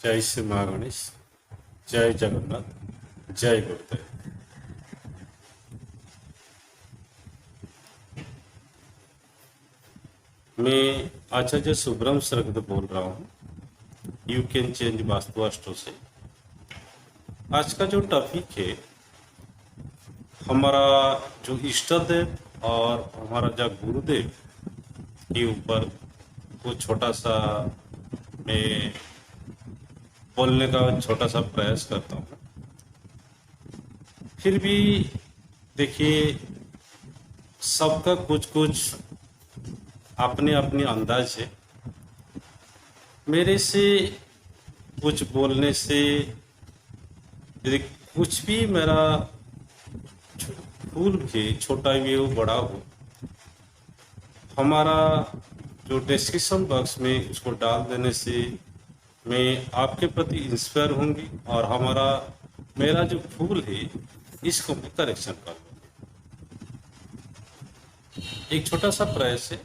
जय श्री माँ गणेश। जय जगन्नाथ। जय गुरुदेव। मैं आचार्य सुब्रम सरगद बोल रहा हूँ, you can change vastu astro से। आज का जो टॉपिक है, हमारा जो इष्ट देव और हमारा जो गुरुदेव के ऊपर वो छोटा सा मैं बोलने का छोटा सा प्रयास करता हूँ। फिर भी देखिए, सबका कुछ कुछ अपने अपने अंदाज है। मेरे से कुछ बोलने से यदि कुछ भी मेरा भूल भी, छोटा भी हो बड़ा हो, हमारा जो डिस्क्रिप्शन बॉक्स में उसको डाल देने से मैं आपके प्रति इंस्पायर होंगी और मेरा जो भूल है इसको मैं करेक्शन कर लूँगी। एक छोटा सा प्रयास है।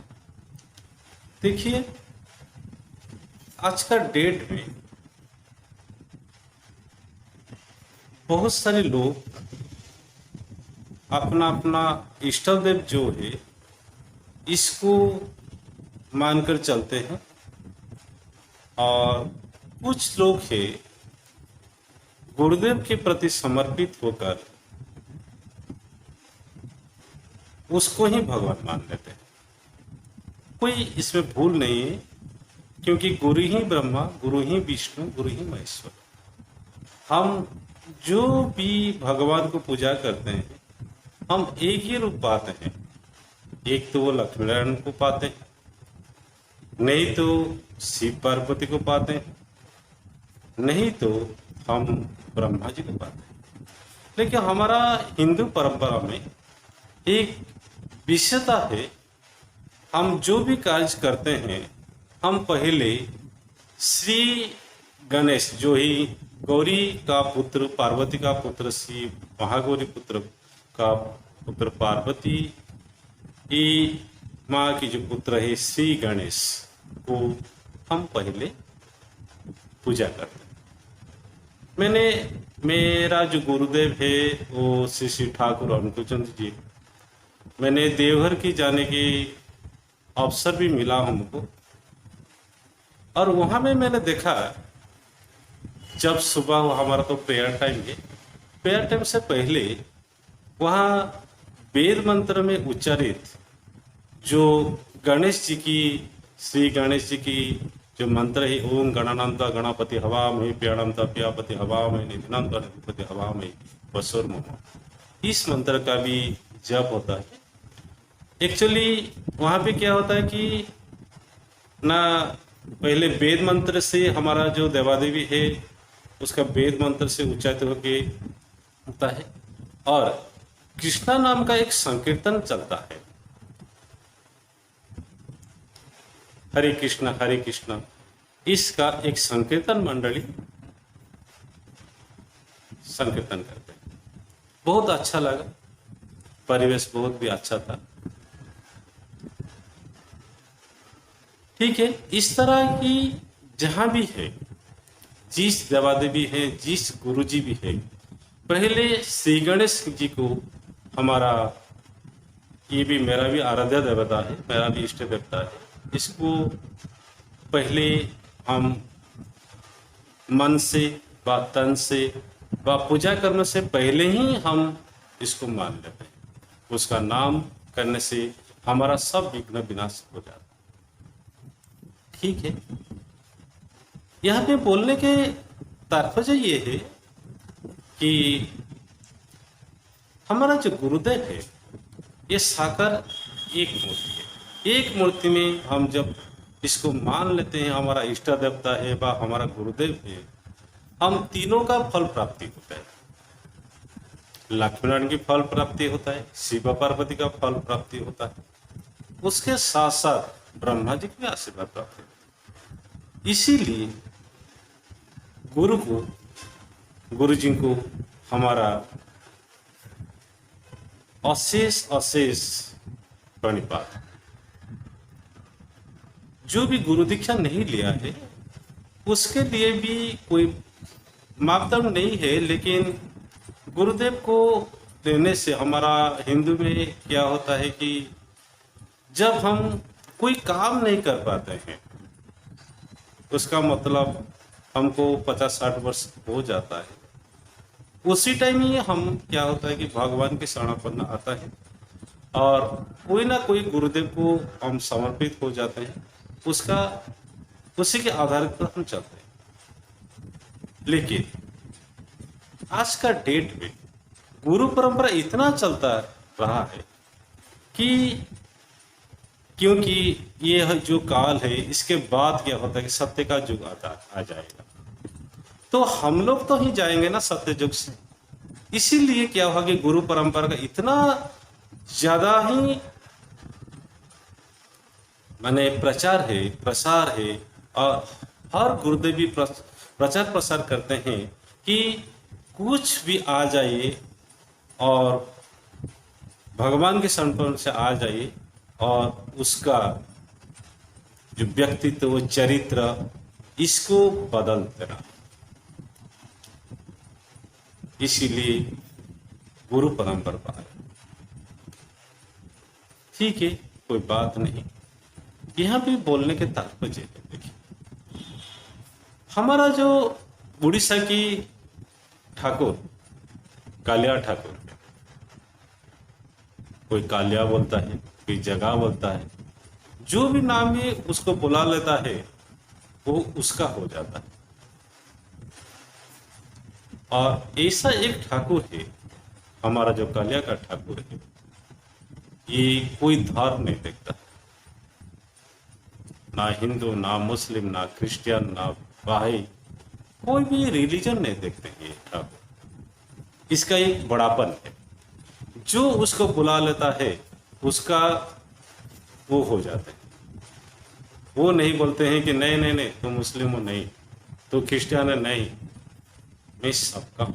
देखिए, आज का डेट में बहुत सारे लोग अपना अपना इष्ट देव जो है इसको मानकर चलते हैं, और कुछ लोग हैं गुरुदेव के प्रति समर्पित होकर उसको ही भगवान मान लेते हैं। कोई इसमें भूल नहीं है, क्योंकि गुरु ही ब्रह्मा, गुरु ही विष्णु, गुरु ही महेश्वर। हम जो भी भगवान को पूजा करते हैं, हम एक ही रूप पाते हैं। एक तो वो लक्ष्मी नारायण को पाते हैं, नहीं तो शिव पार्वती को पाते हैं, नहीं तो हम ब्रह्मा जी को पाते हैं। लेकिन हमारा हिंदू परंपरा में एक विशेषता है, हम जो भी कार्य करते हैं, हम पहले श्री गणेश, जो ही गौरी का पुत्र, पार्वती का पुत्र शिव, महागौरी पुत्र का पुत्र पार्वती, ये माँ की जो पुत्र है श्री गणेश को हम पहले पूजा करते हैं। मेरा जो गुरुदेव है वो श्री श्री ठाकुर अनुकूलचंद जी। मैंने देवघर की जाने की अवसर भी मिला हमको, और वहाँ में मैंने देखा, जब सुबह हमारा तो प्रेयर टाइम है, प्रेयर टाइम से पहले वहाँ वेद मंत्र में उच्चारित जो गणेश जी की, श्री गणेश जी की जो मंत्र है, ओम गणानांता गणपति हवामहे प्याणांता प्यापति हवामहे निधिनांता निधिपति हवामहे वसुर्मम, इस मंत्र का भी जप होता है। एक्चुअली वहाँ पे क्या होता है कि ना, पहले वेद मंत्र से हमारा जो देवादेवी है उसका वेद मंत्र से उच्चारित होके होता है, और कृष्णा नाम का एक संकीर्तन चलता है, हरे कृष्णा, इसका एक संकीर्तन मंडली संकीर्तन करते हैं। बहुत अच्छा लगा, परिवेश बहुत भी अच्छा था। ठीक है, इस तरह की जहां भी है, जिस देवादेवी है, जिस गुरु जी भी है, पहले श्री गणेश जी को हमारा, ये भी मेरा भी आराध्य देवता है, मेरा भी इष्ट देवता है, इसको पहले हम मन से व तन से व पूजा करने से पहले ही हम इसको मान लेते हैं। उसका नाम करने से हमारा सब विघ्न विनाश हो जाता है। ठीक है, यहाँ पे बोलने के तात्पर्य ये है कि हमारा जो गुरुदेव है ये साकार एक मूर्ति है। एक मूर्ति में हम जब इसको मान लेते हैं, हमारा इष्ट देवता है व हमारा गुरुदेव है, हम तीनों का फल प्राप्ति होता है। लक्ष्मी नारायण की फल प्राप्ति होता है, शिव पार्वती का फल प्राप्ति होता है, उसके साथ साथ ब्रह्मा जी की आशीर्वाद प्राप्त होता है। इसीलिए गुरु जी को हमारा अशेष अशेष प्रणिपात। जो भी गुरु दीक्षा नहीं लिया है, उसके लिए भी कोई मापदंड नहीं है, लेकिन गुरुदेव को देने से हमारा हिंदू में क्या होता है कि जब हम कोई काम नहीं कर पाते हैं, उसका मतलब हमको 50-60 वर्ष हो जाता है, उसी टाइम ही हम क्या होता है कि भगवान की शरणापन्न आता है और कोई ना कोई गुरुदेव को हम समर्पित हो जाते हैं, उसका उसी के आधार पर हम चलते हैं। लेकिन आज का डेट में गुरु परंपरा इतना चलता रहा है कि क्योंकि ये जो काल है, इसके बाद क्या होता है कि सत्य का युग आ जाएगा, तो हम लोग तो ही जाएंगे ना सत्य युग से। इसीलिए क्या होगा कि गुरु परंपरा का इतना ज्यादा ही माने प्रचार है, प्रसार है, और हर गुरुदेव भी प्रचार प्रसार करते हैं कि कुछ भी आ जाइए और भगवान के समर्पण से आ जाइए और उसका जो व्यक्तित्व, वो चरित्र, इसको बदल देना। इसीलिए गुरु परंपरा है। ठीक है, कोई बात नहीं। यहाँ भी बोलने के तात्पर्य है, देखिए हमारा जो उड़ीसा की ठाकुर कालिया ठाकुर, कोई कालिया बोलता है, कोई जगह बोलता है, जो भी नाम ये उसको बुला लेता है वो उसका हो जाता है। और ऐसा एक ठाकुर है हमारा जो कालिया का ठाकुर है, ये कोई धर्म नहीं देखता, ना हिंदू, ना मुस्लिम, ना क्रिश्चियन, ना बहाई, कोई भी रिलीजन नहीं देखते ये ठाकुर। इसका एक बड़ापन है, जो उसको बुला लेता है उसका वो हो जाते हैं। वो नहीं बोलते हैं कि नहीं नहीं नहीं तुम मुस्लिम हो, नहीं तो क्रिश्चियन है, नहीं मैं सबका।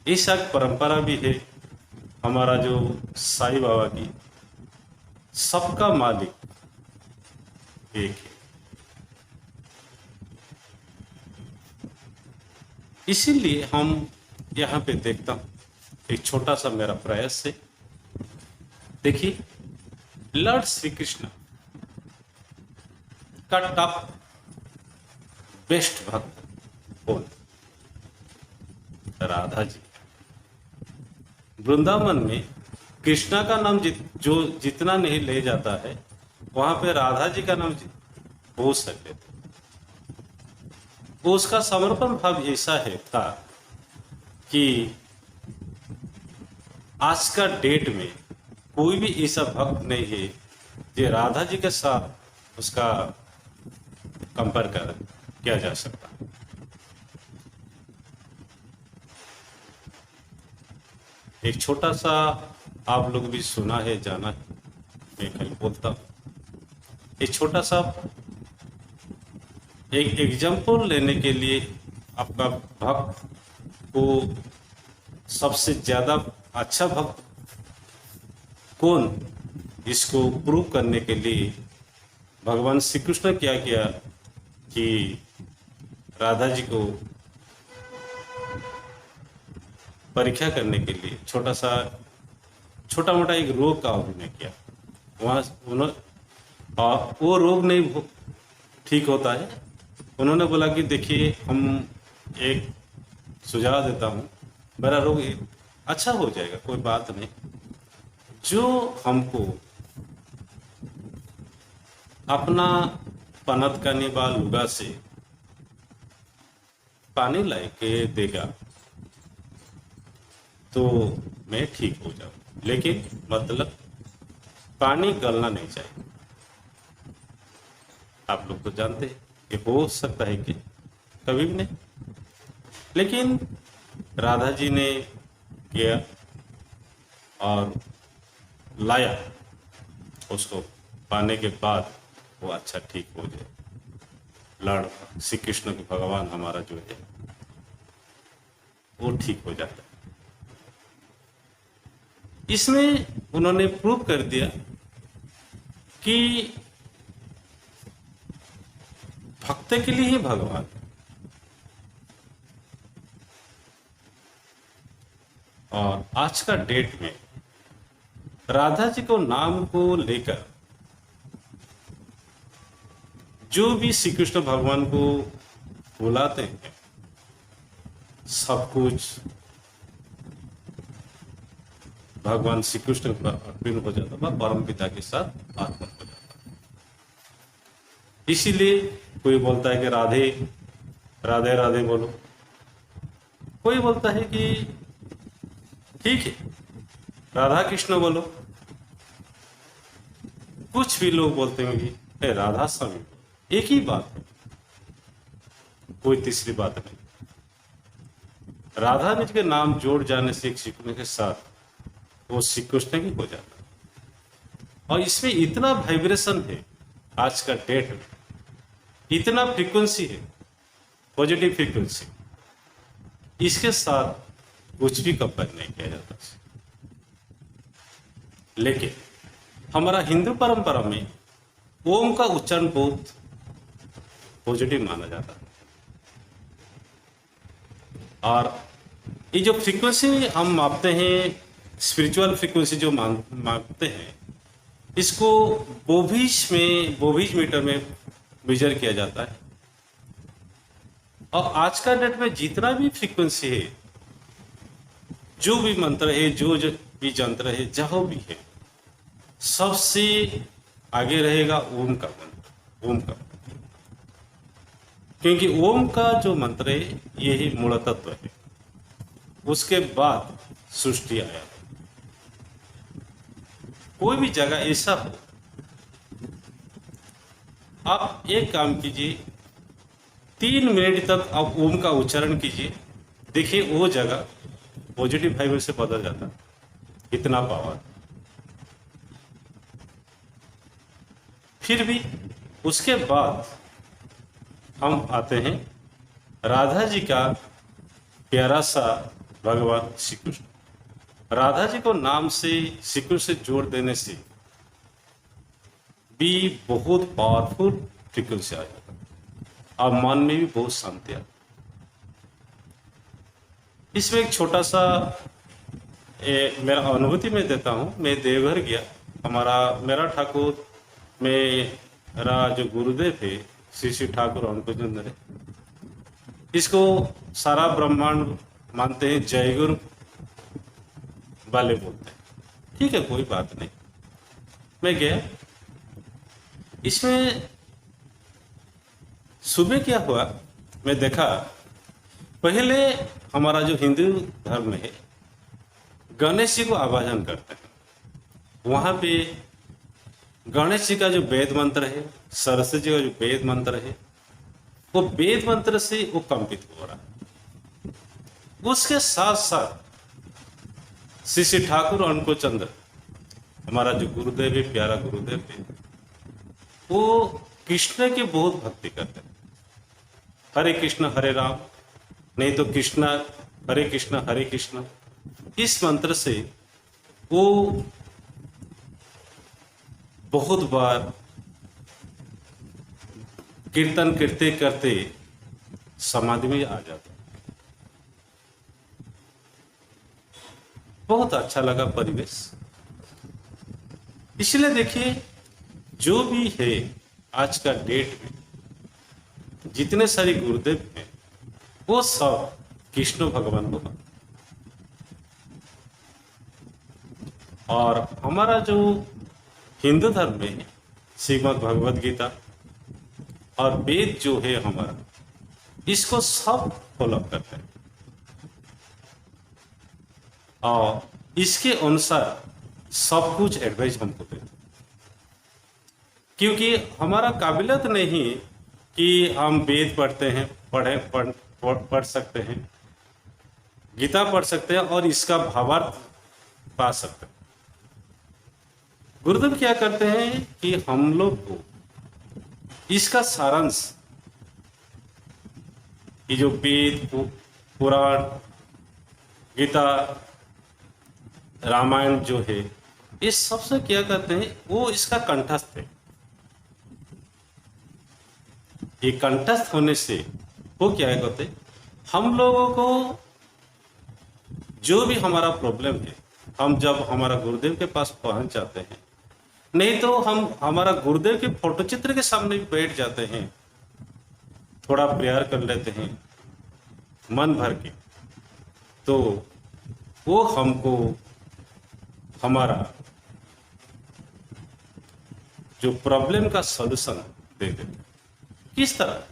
ऐसा परंपरा भी है हमारा जो साईं बाबा की, सबका मालिक एक है। इसीलिए हम यहाँ पे देखता हूं, एक छोटा सा मेरा प्रयास है। देखिए, लॉर्ड श्री कृष्ण का टॉप बेस्ट भक्त कौन? राधा जी। वृंदावन में कृष्णा का नाम जो जितना नहीं ले जाता है, वहां पे राधा जी का नाम हो सकते थे। वो उसका समर्पण भाव ऐसा है था कि आज का डेट में कोई भी ऐसा भक्त नहीं है जो राधा जी के साथ उसका कंपेयर किया जा सकता। एक छोटा सा, आप लोग भी सुना है, जाना है, मैं कहीं बोलता हूं। एक छोटा सा एक एग्जाम्पल लेने के लिए, आपका भक्त को सबसे ज्यादा अच्छा भक्त कौन, इसको प्रूव करने के लिए भगवान श्री कृष्ण क्या किया कि राधा जी को परीक्षा करने के लिए छोटा मोटा एक रोग का अभिनय किया। वहां उन्होंने, वो रोग नहीं ठीक होता है, उन्होंने बोला कि देखिए हम एक सुझाव देता हूं, मेरा रोग अच्छा हो जाएगा, कोई बात नहीं। जो हमको अपना पनत का निभा लुगा से पानी ला के देगा तो मैं ठीक हो जाऊं, लेकिन मतलब पानी गलना नहीं चाहिए। आप लोग तो जानते हैं कि हो सकता है कि कभी भी नहीं, लेकिन राधा जी ने किया और लाया, उसको पाने के बाद वो अच्छा ठीक हो जाए। लॉर्ड श्री कृष्ण के भगवान हमारा जो है वो ठीक हो जाता है। इसमें उन्होंने प्रूव कर दिया कि भक्त के लिए ही भगवान है। और आज का डेट में राधा जी को नाम को लेकर जो भी श्री कृष्ण भगवान को बुलाते हैं, सब कुछ भगवान श्री कृष्ण पर अर्पण हो जाता है, परम पिता के साथ अर्पण हो जाता है। इसीलिए कोई बोलता है कि राधे राधे राधे बोलो, कोई बोलता है कि ठीक है राधा कृष्ण बोलो, कुछ भी लोग बोलते हैं कि राधा स्वामी, एक ही बात है, कोई तीसरी बात नहीं। राधा जी के नाम जोड़ जाने से एक श्री कृष्ण के साथ वो श्री कृष्ण ही हो जाता है। और इसमें इतना वाइब्रेशन है, आज का डेट में इतना फ्रीक्वेंसी है, पॉजिटिव फ्रीक्वेंसी, इसके साथ कुछ भी कंपेयर नहीं किया जाता। लेकिन हमारा हिंदू परंपरा में ओम का उच्चारण बहुत पॉजिटिव माना जाता है। और ये जो फ्रीक्वेंसी हम मापते हैं, स्पिरिचुअल फ्रीक्वेंसी जो मापते हैं, इसको बोविज मीटर में मेजर किया जाता है। और आज का डेट में जितना भी फ्रीक्वेंसी है, जो भी मंत्र है, जो भी यंत्र है, जहां भी है, सबसे आगे रहेगा ओम का मंत्र, ओम का। क्योंकि ओम का जो मंत्र है यही मूल तत्व है, उसके बाद सृष्टि आया। कोई भी जगह ऐसा हो, आप एक काम कीजिए, 3 मिनट तक आप ओम का उच्चारण कीजिए, देखिए वो जगह पॉजिटिव वाइब्रेशन से बदल जाता, इतना पावर। फिर भी उसके बाद हम आते हैं राधा जी का प्यारा सा भगवान श्री कृष्ण। राधा जी को नाम से श्री कृष्ण से जोड़ देने से भी बहुत पावरफुल फ्रीक्वेंसी आ जाता है, और मन में भी बहुत शांति आती। इसमें एक छोटा सा मेरा अनुभूति मैं देता हूँ। मैं देवघर गया, मेरा ठाकुर, मेरा जो गुरुदेव है श्री श्री ठाकुर अंकुचंद्र, इसको सारा ब्रह्मांड मानते हैं, जय गुरु वाले बोलते हैं। ठीक है, कोई बात नहीं। मैं गया, इसमें सुबह क्या हुआ, मैं देखा, पहले हमारा जो हिंदू धर्म है, गणेश जी को आवाहन करते हैं। वहां पे गणेश जी का जो वेद मंत्र है, सरस्वती जी का जो वेद मंत्र है, वो वेद मंत्र से वो कंपित हो रहा है। उसके साथ साथ श्री श्री ठाकुर अंकुचंद्र, हमारा जो गुरुदेव है, प्यारा गुरुदेव है, वो कृष्ण की बहुत भक्ति करते हैं। हरे कृष्ण हरे राम, नहीं तो कृष्ण हरे कृष्ण, इस मंत्र से वो बहुत बार कीर्तन करते करते समाधि में आ जाता। बहुत अच्छा लगा परिवेश। इसलिए देखिए, जो भी है आज का डेट में, जितने सारे गुरुदेव हैं, वो सब कृष्ण भगवान को मानते। और हमारा जो हिंदू धर्म में श्रीमद् भगवद गीता और वेद जो है हमारा, इसको सब फॉलो करते हैं और इसके अनुसार सब कुछ एडवाइस हमको देते हैं। क्योंकि हमारा काबिलियत नहीं कि हम वेद पढ़ते हैं, पढ़ सकते हैं, गीता पढ़ सकते हैं और इसका भावार्थ पा सकते हैं। गुरुदेव क्या करते हैं कि हम लोग को इसका सारांश, ये जो वेद, पुराण, गीता, रामायण जो है, इस सबसे क्या करते हैं, वो इसका कंठस्थ है। ये कंठस्थ होने से वो क्या है कहते, हम लोगों को जो भी हमारा प्रॉब्लम है, हम जब हमारा गुरुदेव के पास पहुंच जाते हैं, नहीं तो हम हमारा गुरुदेव के फोटो चित्र के सामने भी बैठ जाते हैं, थोड़ा प्रेयर कर लेते हैं मन भर के, तो वो हमको हमारा जो प्रॉब्लम का सॉल्यूशन दे देते हैं। किस तरह?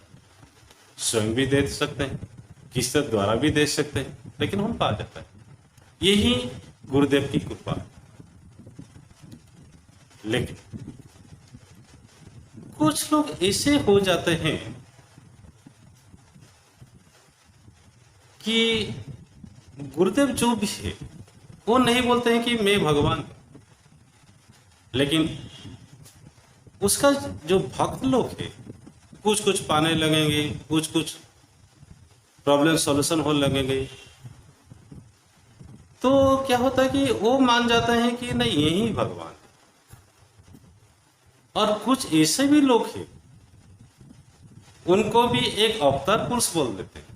स्वयं भी दे सकते हैं, किसी द्वारा भी दे सकते हैं, लेकिन हम पा जाता है। यही गुरुदेव की कृपा है। लेकिन कुछ लोग ऐसे हो जाते हैं कि गुरुदेव जो भी है वो नहीं बोलते हैं कि मैं भगवान हूं, लेकिन उसका जो भक्त लोग है कुछ कुछ पाने लगेंगे, कुछ कुछ प्रॉब्लम सॉल्यूशन होने लगेंगे, तो क्या होता है कि वो मान जाते हैं कि नहीं यही भगवान है। और कुछ ऐसे भी लोग हैं, उनको भी एक अवतार पुरुष बोल देते हैं,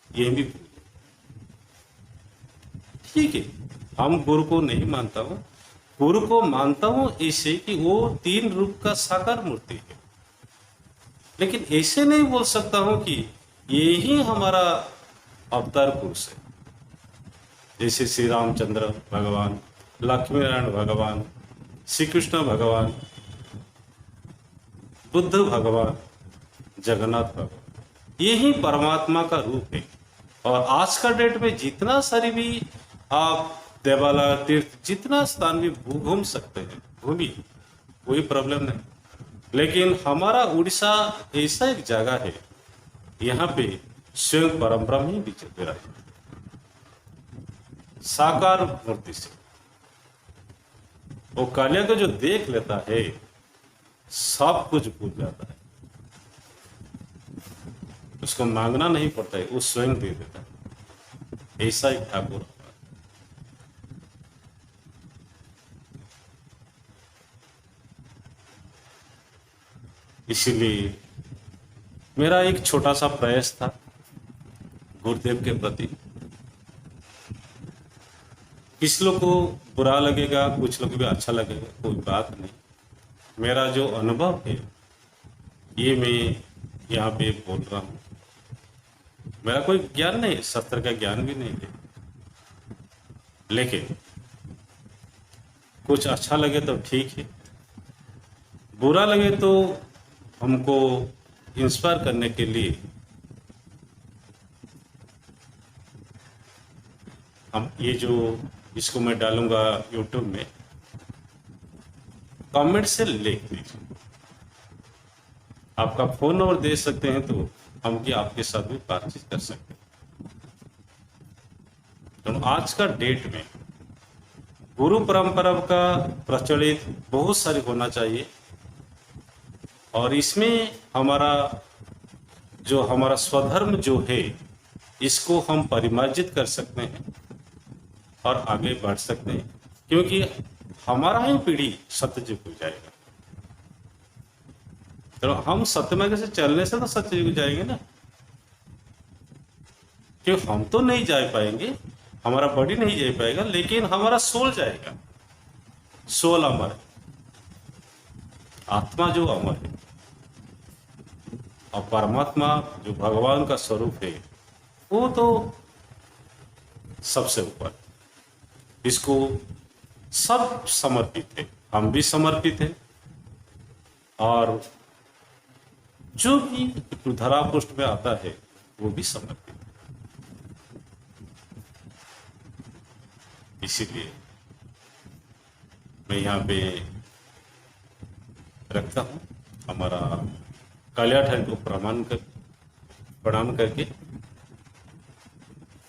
ये भी ठीक है। हम गुरु को नहीं मानता हूं, गुरु को मानता हूं ऐसे कि वो 3 रूप का साकार मूर्ति है, लेकिन ऐसे नहीं बोल सकता हूं कि यही हमारा अवतार पुरुष है। जैसे श्री रामचंद्र भगवान, लक्ष्मी नारायण भगवान, श्री कृष्ण भगवान, बुद्ध भगवान, जगन्नाथ भगवान, यही परमात्मा का रूप है। और आज का डेट में जितना सारी भी आप देवालय तीर्थ जितना स्थान भी घूम सकते हैं, घूमी, कोई प्रॉब्लम नहीं। लेकिन हमारा उड़ीसा ऐसा एक जगह है, यहाँ पे स्वयं परम ब्रह्म ही विराजित साकार मूर्ति से। वो कालिया को जो देख लेता है सब कुछ भूल जाता है, उसको मांगना नहीं पड़ता है, वो स्वयं दे देता है। ऐसा एक ठाकुर। इसीलिए मेरा एक छोटा सा प्रयास था गुरुदेव के प्रति। किस लोग को बुरा लगेगा, कुछ लोग भी अच्छा लगेगा, कोई बात नहीं। मेरा जो अनुभव है ये मैं यहाँ पे बोल रहा हूँ। मेरा कोई ज्ञान नहीं, शास्त्र का ज्ञान भी नहीं है, लेकिन कुछ अच्छा लगे तो ठीक है, बुरा लगे तो हमको इंस्पायर करने के लिए हम ये जो इसको मैं डालूंगा यूट्यूब में, कमेंट से लिख दीजिए। आपका फोन नंबर दे सकते हैं तो हम भी आपके साथ भी बातचीत कर सकते हैं। तो आज का डेट में गुरु परंपरा का प्रचलित बहुत सारी होना चाहिए, और इसमें हमारा स्वधर्म जो है इसको हम परिमार्जित कर सकते हैं और आगे बढ़ सकते हैं, क्योंकि हमारा ही पीढ़ी सत्ययुग हो जाएगा। तो हम सत्यमार्ग से चलने से तो सत्ययुग जाएंगे ना, क्यों हम तो नहीं जा पाएंगे, हमारा बॉडी नहीं जा पाएगा, लेकिन हमारा सोल जाएगा। सोल अमर है, आत्मा जो अमर है, और परमात्मा जो भगवान का स्वरूप है वो तो सबसे ऊपर। इसको सब समर्पित है, हम भी समर्पित हैं, और जो भी धरा पृष्ठ में आता है वो भी समर्पित है। इसीलिए मैं यहाँ पे रखता हूँ हमारा कालिया ठाकुर को प्रणाम करके,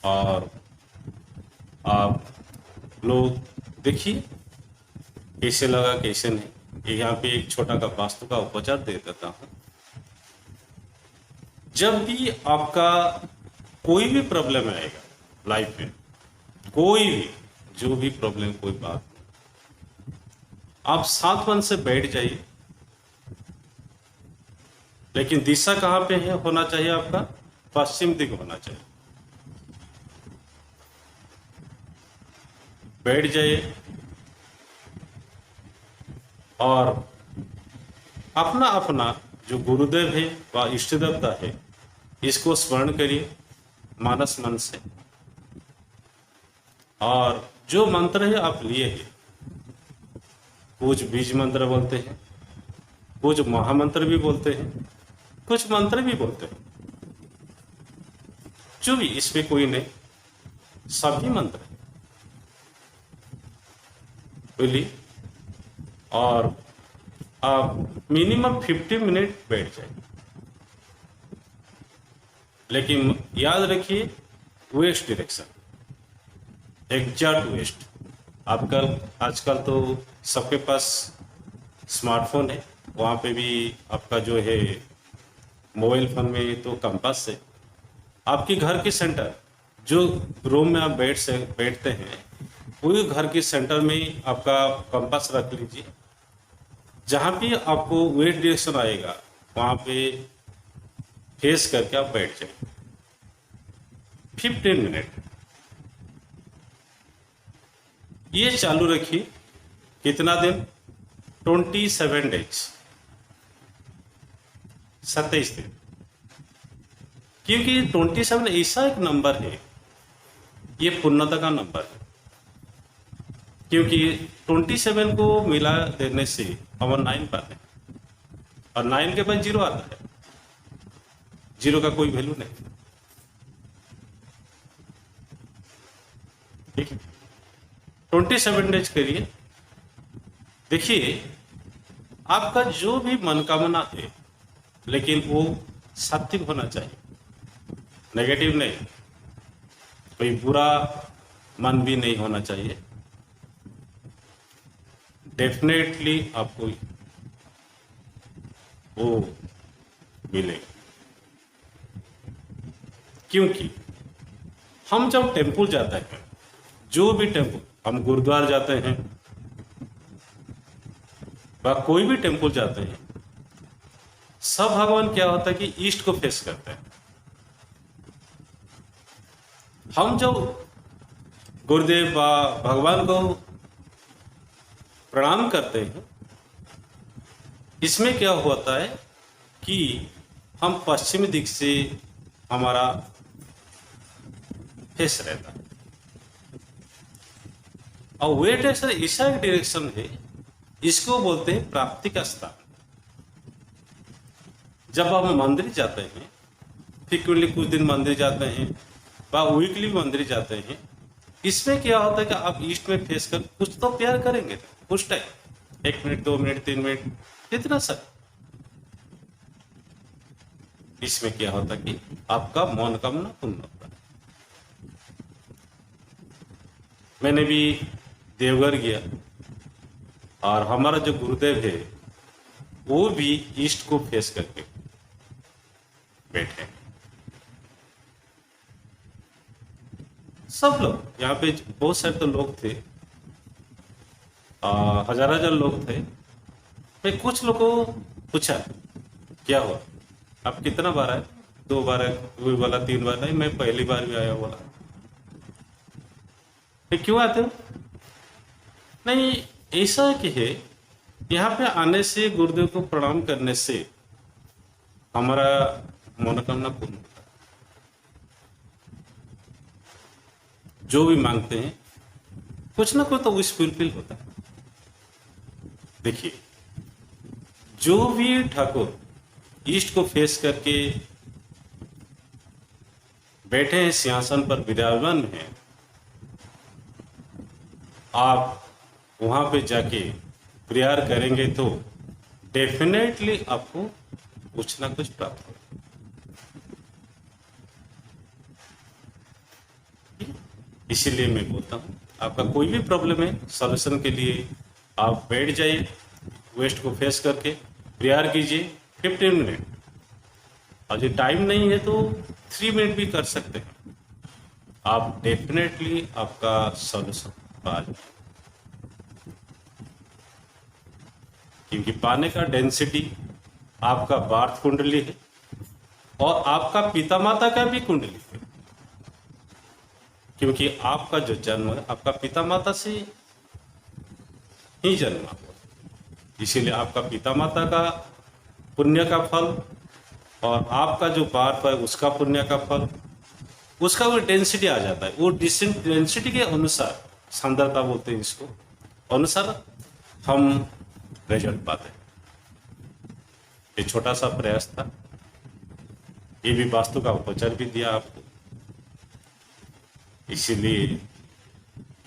और आप लोग देखिए कैसे लगा कैसे नहीं। यहाँ पे एक छोटा का वास्तु का उपचार दे देता हूँ। जब भी आपका कोई भी प्रॉब्लम आएगा लाइफ में, कोई भी जो भी प्रॉब्लम, कोई बात, आप शांत मन से बैठ जाइए लेकिन दिशा कहाँ पे है होना चाहिए आपका? पश्चिम दिख होना चाहिए। बैठ जाइए और अपना अपना जो गुरुदेव है व इष्ट देवता है इसको स्मरण करिए मानस मन से। और जो मंत्र है आप लिए हैं, कुछ बीज मंत्र बोलते हैं, कुछ महामंत्र भी बोलते हैं, कुछ मंत्र भी बोलते हैं, जो भी, इसमें कोई नहीं, सभी मंत्र हैं, बोलिए। और आप मिनिमम 50 मिनट बैठ जाए, लेकिन याद रखिए वेस्ट डायरेक्शन, एग्जैक्ट वेस्ट। आपका आजकल तो सबके पास स्मार्टफोन है, वहाँ पे भी आपका जो है मोबाइल फोन में तो कंपास है। आपके घर के सेंटर, जो रूम में आप बैठते हैं, वही घर के सेंटर में आपका कंपास रख लीजिए। जहाँ भी आपको वेट डायरेक्शन आएगा वहाँ पे फेस करके आप बैठ जाए 15 मिनट। ये चालू रखिए कितना दिन? 27 डेज, 27 दिन। क्योंकि 27 ऐसा एक नंबर है, ये पूर्णता का नंबर है। क्योंकि 27 को मिला देने से हमारा 9 पाते हैं, और 9 के बाद 0 आता है, 0 का कोई वैल्यू नहीं। ठीक है, 27 डेज करिए। देखिए आपका जो भी मनोकामना है, लेकिन वो सात्विक होना चाहिए, नेगेटिव नहीं। कोई बुरा मन भी नहीं होना चाहिए। डेफिनेटली आपको वो मिलेगा। क्योंकि हम जब टेम्पल जाते हैं, जो भी टेम्पल, हम गुरुद्वारा जाते हैं व कोई भी टेम्पल जाते हैं, सब भगवान क्या होता है कि ईस्ट को फेस करते हैं। हम जब गुरुदेव व भगवान को प्रणाम करते हैं, इसमें क्या होता है कि हम पश्चिमी दिख से हमारा फेस रहता है। और वे डायरेक्शन ऐसा एक डायरेक्शन है, इसको बोलते हैं प्राप्ति का स्थान। जब हम मंदिर जाते हैं, फ्रीक्वेंटली कुछ दिन मंदिर जाते हैं व वीकली मंदिर जाते हैं, इसमें क्या होता है कि आप ईस्ट में फेस कर कुछ तो प्यार करेंगे, कुछ टाइम, 1 मिनट, 2 मिनट, 3 मिनट, कितना सर। इसमें क्या होता है कि आपका मनोकामना पूर्ण होता है। मैंने भी देवघर गया, और हमारा जो गुरुदेव है वो भी ईस्ट को फेस करके बैठे। सब लोग यहाँ पे, बहुत सारे तो लोग थे, हजार लोग थे। मैं कुछ लोगों को पूछा क्या हुआ, आप कितना बार आए? 2 बार आए, कोई बोला 3 बार। नहीं, मैं पहली बार भी आया। बोला फिर क्यों आते हो? नहीं, ऐसा कि है, यहाँ पे आने से, गुरुदेव को प्रणाम करने से हमारा मनोकामना पूर्ण होता है। जो भी मांगते हैं कुछ ना कुछ तो विश फुलफिल होता है। देखिए, जो भी ठाकुर ईस्ट को फेस करके बैठे हैं, सिंहासन पर विराजमान हैं, आप वहां पे जाके प्रेयर करेंगे तो डेफिनेटली आपको कुछ ना कुछ प्राप्त होगा। इसीलिए मैं बोलता हूँ, आपका कोई भी प्रॉब्लम है, सॉल्यूशन के लिए आप बैठ जाइए, वेस्ट को फेस करके प्रेयर कीजिए 15 मिनट। और यदि टाइम नहीं है तो 3 मिनट भी कर सकते हैं। आप डेफिनेटली आपका सॉल्यूशन पा जाए। क्योंकि पाने का डेंसिटी आपका बार्थ कुंडली है और आपका पिता माता का भी कुंडली है, क्योंकि आपका जो जन्म है आपका पिता माता से ही जन्मा हुआ, इसीलिए आपका पिता माता का पुण्य का फल और आपका जो बार्थ है उसका पुण्य का फल, उसका वो डेंसिटी आ जाता है। वो डेंसिटी के अनुसार, सांद्रता बोलते हैं इसको, अनुसार हम रिजल्ट पाते हैं। ये छोटा सा प्रयास था, ये भी वास्तु का उपचार भी दिया आपको, इसीलिए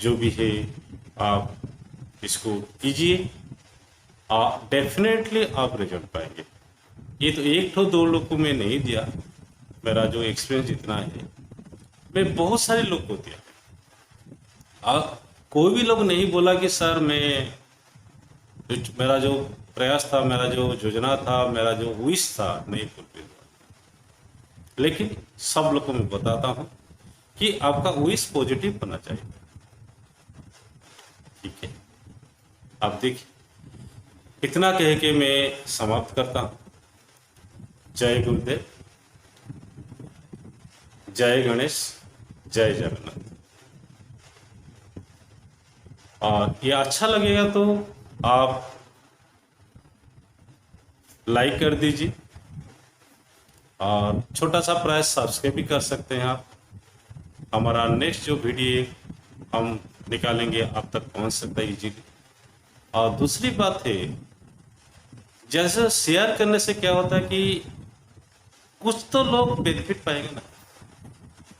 जो भी है आप इसको कीजिए, डेफिनेटली आप रिजल्ट पाएंगे। ये तो एक ठो दो लोग को मैं नहीं दिया, मेरा जो एक्सपीरियंस जितना है मैं बहुत सारे लोग को दिया। कोई भी लोग नहीं बोला कि सर मैं, मेरा जो प्रयास था, मेरा जो योजना था, मेरा जो विश था नहीं फुलफिल हुआ। लेकिन सब लोग को मैं बताता हूं कि आपका विश पॉजिटिव होना चाहिए। ठीक है, आप देखिए, इतना कह के मैं समाप्त करता हूं। जय गुरुदेव, जय गणेश, जय जगन्नाथ। और ये अच्छा लगेगा तो आप लाइक कर दीजिए और छोटा सा प्राइस सब्सक्राइब भी कर सकते हैं आप। हमारा नेक्स्ट जो वीडियो हम निकालेंगे आप तक पहुंच सकता है इजीली। और दूसरी बात है, जैसे शेयर करने से क्या होता है कि कुछ तो लोग बेनिफिट पाएंगे ना,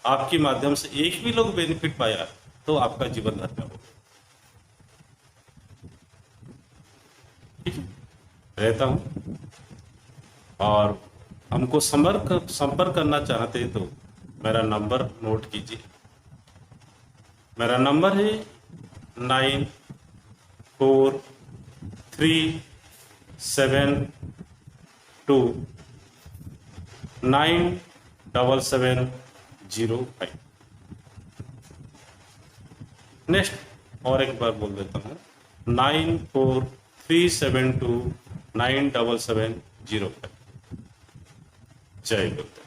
आपके माध्यम से एक भी लोग बेनिफिट पाया तो आपका जीवन धन्य होगा। ठीक है, रहता हूं। और हमको संपर्क करना चाहते हैं तो मेरा नंबर नोट कीजिए। मेरा नंबर है 9437297705। नेक्स्ट और एक बार बोल देता हूँ, 9437297705। जय गुरुदेव।